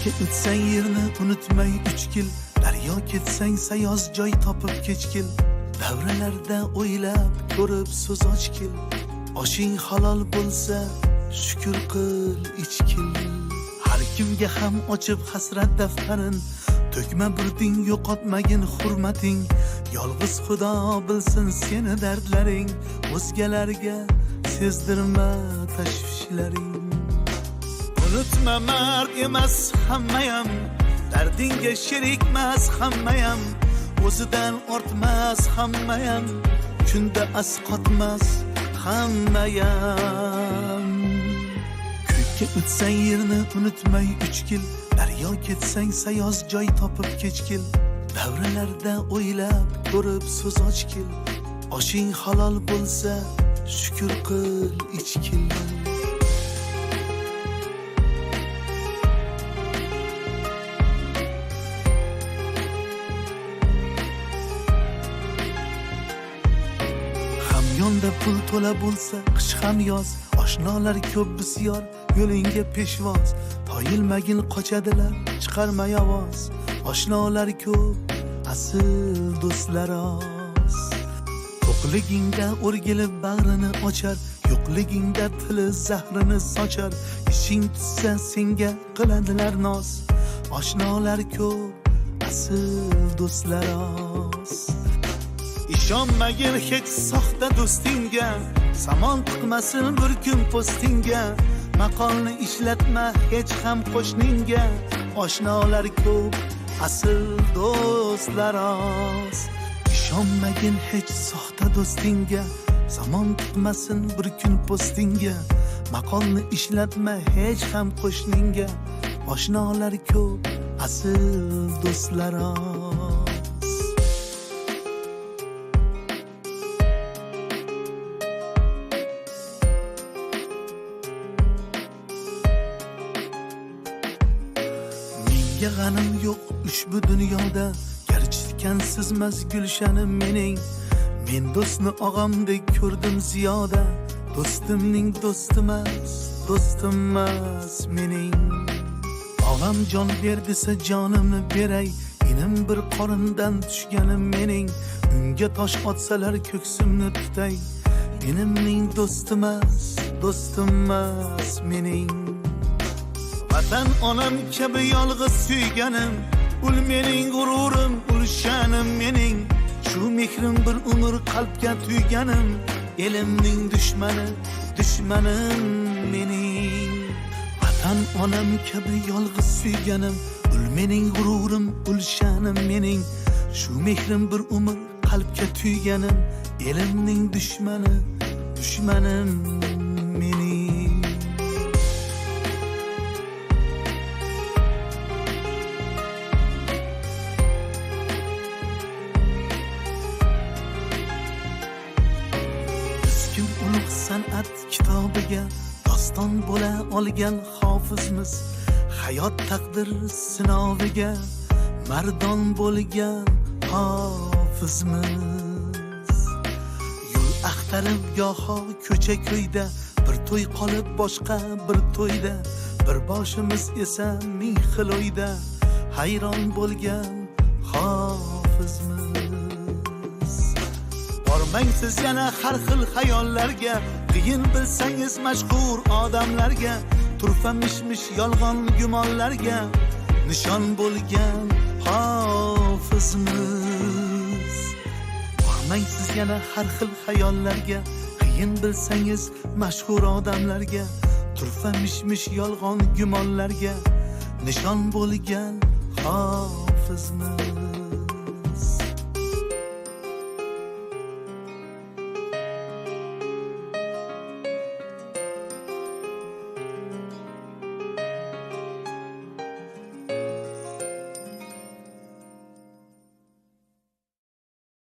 Ko'kka o'tsang yerni unutmay 3 yil, daryo ketsang sayoz joy topib kechgil. Davralarda o'ylab ko'rib so'z ochgil. Oshing halol bo'lsa shukr qil ichgil. Har kimga ham ochib hasrat daftarin, to'kma burding yo'qotmagin hurmating. Yolg'iz Xudo bilsin seni dardlaring, o'zgalarga sezdirma tashvishlaring. Unutma mard emas hammayam, dardingga sherikmas hammayam, o'zidan ortmas hammayam, kunda asqotmas hammayam. Ko'kka o'tsang yerni unutmay 3 yil, daryo ketsang sayoz joy topib kechgil. Davralarda o'ylab ko'rib so'z ochgil. Oshing halol bo'lsa shukr qil ichgil. Yonda pul to'la bo'lsa qish ham yoz, oshnolar ko'p bisyor yo'lingga peshvoz. Toyilmagin qochadilar chiqarmay ovoz, oshnolar ko'p asl do'stlar oz. To'qligingda o'rgilib bag'rini ochar, yo'qligingda tili zahrini sochar. Ishing tushsa senga qiladilar noz, oshnolar ko'p asl do'stlar oz. İşonmagin hech soxta do'stingga, samon tutmasin bir kun postingga. Maqolni ishlatma hech ham qo'shningga, oshnolar ko'p asl do'stlar oz. İşonmagin hech soxta do'stingga, samon tutmasin bir kun postingga. Maqolni ishlatma hech ham qo'shningga, oshnolar ko'p asl do'stlar oz. G'anim yo'q ushbu dunyoda, garchi sizmas gulshanim mening. Men do'stni og'amdek ko'rdim ziyoda, do'stimning do'stimas mening. Og'am jon ber desa jonimni beray, inim bir qorindan tushganim mening. Unga tosh otsalar ko'ksimni tutay, menimning do'stimas mening. Vatan onam kabi yolg'iz suyganim, ul mening g'ururim, ul shanim mening. Shu mehrim bir umr qalbga tuyganim, elimning dushmanim mening. Vatan onam kabi yolg'iz suyganim, ul mening g'ururim, ul shanim mening. Shu mehrim bir umr qalbga tuyganim, elimning dushmanim mening. Ulug' san'at kitobiga doston bo'la olgan hofizmiz. Hayot taqdir sinoviga mardon bo'lgan hofizmiz. Yo'l axtarib goho ko'cha-ko'yda, bir to'y qolib boshqa bir to'yda, bir boshimiz esa ming xil o'yda, hayron bo'lgan hofizmiz. Bormang siz yana har xil xayollarga, qiyin bilsangiz mashhur odamlarga, turfa mish-mish yolg'on gumonlarga, nishon bo'lgan hofizmiz. Bormang siz yana har xil xayollarga, qiyin bilsangiz mashhur odamlarga, turfa mish-mish yolg'on gumonlarga, nishon bo'lgan hofizmiz.